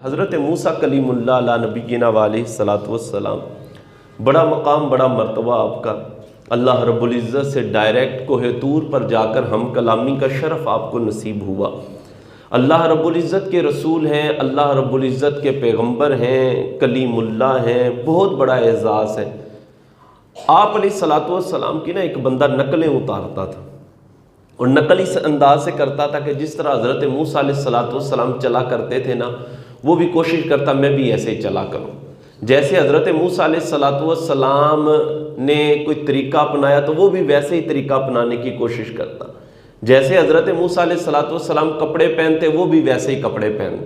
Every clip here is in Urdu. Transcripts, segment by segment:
حضرت موسیٰ کلیم اللہ علیہ نبینا علیہ الصلاۃ والسلام، بڑا مقام، بڑا مرتبہ آپ کا۔ اللہ رب العزت سے ڈائریکٹ کوہ طور پر جا کر ہم کلامی کا شرف آپ کو نصیب ہوا۔ اللہ رب العزت کے رسول ہیں، اللہ رب العزت کے پیغمبر ہیں، کلیم اللہ ہیں، بہت بڑا اعزاز ہے۔ آپ علیہ الصلاۃ والسلام کی ایک بندہ نقلیں اتارتا تھا، اور نقل اس انداز سے کرتا تھا کہ جس طرح حضرت موسیٰ علیہ الصلاۃ والسلام چلا کرتے تھے نا، وہ بھی کوشش کرتا میں بھی ایسے ہی چلا کروں۔ جیسے حضرت موسیٰ علیہ الصلاۃ والسلام نے کوئی طریقہ اپنایا تو وہ بھی ویسے ہی طریقہ اپنانے کی کوشش کرتا۔ جیسے حضرت موسیٰ علیہ الصلاۃ والسلام کپڑے پہنتے وہ بھی ویسے ہی کپڑے پہنتے۔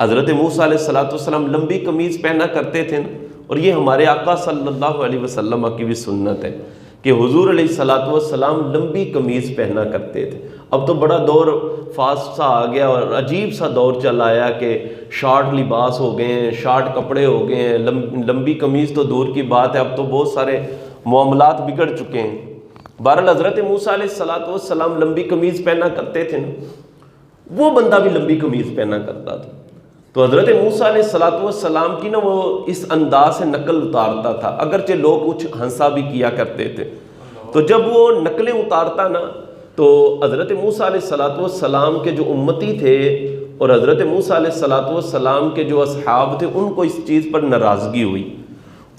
حضرت موسیٰ علیہ الصلاۃ والسلام لمبی قمیض پہنا کرتے تھے نا، اور یہ ہمارے آقا صلی اللہ علیہ وسلم کی بھی سنت ہے کہ حضور علیہ الصلاۃ والسلام لمبی قمیض پہنا کرتے تھے۔ اب تو بڑا دور فاسٹ سا آ گیا اور عجیب سا دور چل آیا کہ شارٹ لباس ہو گئے ہیں، شارٹ کپڑے ہو گئے ہیں، لمبی قمیض تو دور کی بات ہے، اب تو بہت سارے معاملات بگڑ چکے ہیں۔ بہرحال حضرت موسیٰ علیہ الصلاۃ والسلام لمبی قمیض پہنا کرتے تھے نا، وہ بندہ بھی لمبی قمیض پہنا کرتا تھا۔ تو حضرت موسیٰ علیہ الصلاۃ والسلام کی وہ اس انداز سے نقل اتارتا تھا، اگرچہ لوگ کچھ ہنسا بھی کیا کرتے تھے۔ تو جب وہ نقلیں اتارتا نا، تو حضرت موسیٰ علیہ الصلاۃ والسلام کے جو امتی تھے اور حضرت موسیٰ علیہ الصلاۃ والسلام کے جو اصحاب تھے، ان کو اس چیز پر ناراضگی ہوئی۔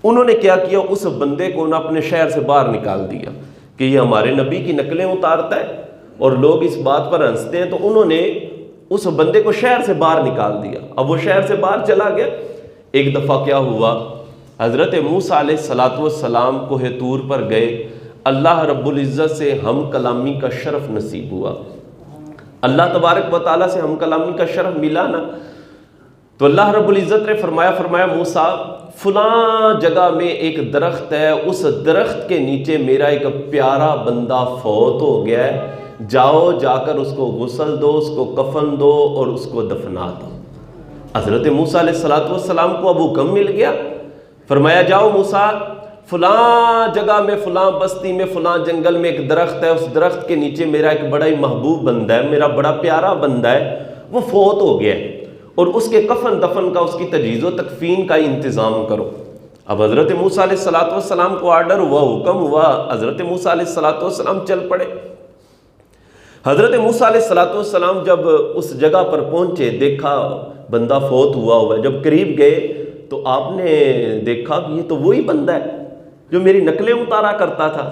انہوں نے کیا کیا، اس بندے کو نہ اپنے شہر سے باہر نکال دیا کہ یہ ہمارے نبی کی نقلیں اتارتا ہے اور لوگ اس بات پر ہنستے ہیں۔ تو انہوں نے اس بندے کو شہر سے باہر نکال دیا۔ اب وہ شہر سے باہر چلا گیا۔ ایک دفعہ کیا ہوا، حضرت موسیٰ علیہ الصلاۃ والسلام کوہ طور پر گئے، اللہ رب العزت سے ہم کلامی کا شرف نصیب ہوا۔ اللہ تبارک و تعالیٰ سے ہم کلامی کا شرف ملا نا، تو اللہ رب العزت نے فرمایا موسیٰ فلاں جگہ میں ایک درخت ہے، اس درخت کے نیچے میرا ایک پیارا بندہ فوت ہو گیا ہے، جاؤ جا کر اس کو غسل دو، اس کو کفن دو اور اس کو دفنا دو۔ حضرت موسیٰ علیہ الصلاۃ والسلام کو اب حکم مل گیا، فرمایا جاؤ موسیٰ، فلاں جگہ میں، فلاں بستی میں، فلاں جنگل میں ایک درخت ہے، اس درخت کے نیچے میرا ایک بڑا ہی محبوب بندہ ہے، میرا بڑا پیارا بندہ ہے، وہ فوت ہو گیا ہے، اور اس کے کفن دفن کا، اس کی تجہیز و تکفین کا انتظام کرو۔ اب حضرت موسیٰ علیہ الصلاۃ والسلام کو آرڈر ہوا، حکم ہوا، حضرت موسیٰ علیہ الصلاۃ والسلام چل پڑے۔ حضرت موسیٰ علیہ الصلاۃ والسلام جب اس جگہ پر پہنچے، دیکھا بندہ فوت ہوا ہوا ہے۔ جب قریب گئے تو آپ نے دیکھا کہ یہ تو وہی بندہ ہے جو میری نقلیں اتارا کرتا تھا،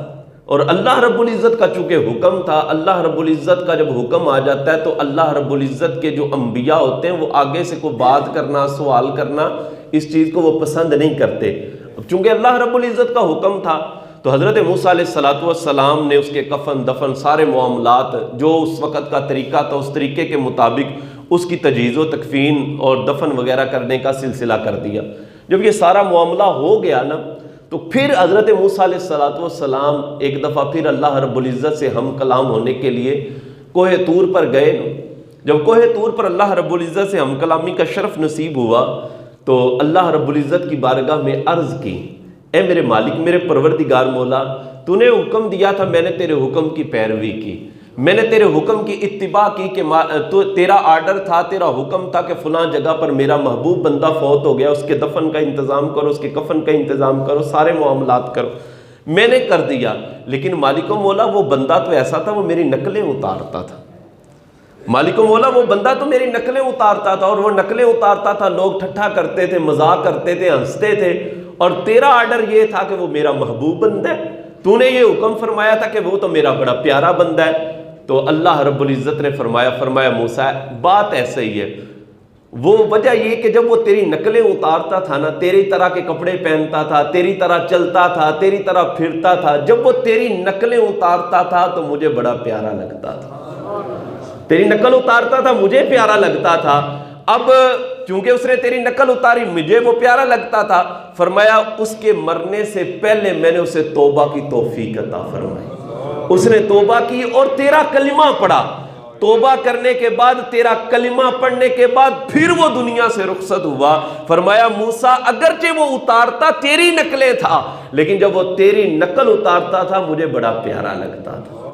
اور اللہ رب العزت کا چونکہ حکم تھا، اللہ رب العزت کا جب حکم آ جاتا ہے تو اللہ رب العزت کے جو انبیاء ہوتے ہیں وہ آگے سے کوئی بات کرنا، سوال کرنا، اس چیز کو وہ پسند نہیں کرتے۔ چونکہ اللہ رب العزت کا حکم تھا تو حضرت موسیٰ علیہ الصلاۃ والسلام نے اس کے کفن دفن سارے معاملات جو اس وقت کا طریقہ تھا، اس طریقے کے مطابق اس کی تجہیز و تکفین اور دفن وغیرہ کرنے کا سلسلہ کر دیا۔ جب یہ سارا معاملہ ہو گیا نا، تو پھر حضرت موسیٰ علیہ الصلاۃ والسلام ایک دفعہ پھر اللہ رب العزت سے ہم کلام ہونے کے لیے کوہ طور پر گئے۔ جب کوہ طور پر اللہ رب العزت سے ہم کلامی کا شرف نصیب ہوا تو اللہ رب العزت کی بارگاہ میں عرض کی، اے میرے مالک، میرے پروردگار مولا، تو نے حکم دیا تھا، میں نے تیرے حکم کی پیروی کی، میں نے تیرے حکم کی اتباع کی کہ تو تیرا آرڈر تھا، تیرا حکم تھا کہ فلاں جگہ پر میرا محبوب بندہ فوت ہو گیا، اس کے دفن کا انتظام کرو، اس کے کفن کا انتظام کرو، سارے معاملات کرو۔ میں نے کر دیا، لیکن مالک و مولا وہ بندہ تو ایسا تھا، وہ میری نقلیں اتارتا تھا۔ مالک و مولا وہ بندہ تو میری نقلیں اتارتا تھا، اور وہ نقلیں اتارتا تھا، لوگ ٹھٹھا کرتے تھے، مذاق کرتے تھے، ہنستے تھے، اور تیرا آرڈر یہ تھا کہ وہ میرا محبوب بندہ ہے، تو نے یہ حکم فرمایا تھا کہ وہ تو میرا بڑا پیارا بندہ ہے۔ تو اللہ رب العزت نے فرمایا موسیٰ بات ایسے ہی ہے، وہ وجہ یہ کہ جب وہ تیری نقلیں اتارتا تھا نا، تیری طرح کے کپڑے پہنتا تھا، تیری طرح چلتا تھا، تیری طرح پھرتا تھا، جب وہ تیری نقلیں اتارتا تھا تو مجھے بڑا پیارا لگتا تھا، تیری نقل اتارتا تھا مجھے پیارا لگتا تھا۔ اب چونکہ اس نے تیری نقل اتاری، مجھے وہ پیارا لگتا تھا، فرمایا اس کے مرنے سے پہلے میں نے اسے توبہ کی توفیق عطا فرمائی۔ اس نے توبہ کی اور تیرا کلمہ پڑھا، توبہ کرنے کے بعد، تیرا کلمہ پڑھنے کے بعد پھر وہ دنیا سے رخصت ہوا۔ فرمایا موسیٰ اگرچہ وہ اتارتا تیری نقلیں تھا، لیکن جب وہ تیری نقل اتارتا تھا مجھے بڑا پیارا لگتا تھا۔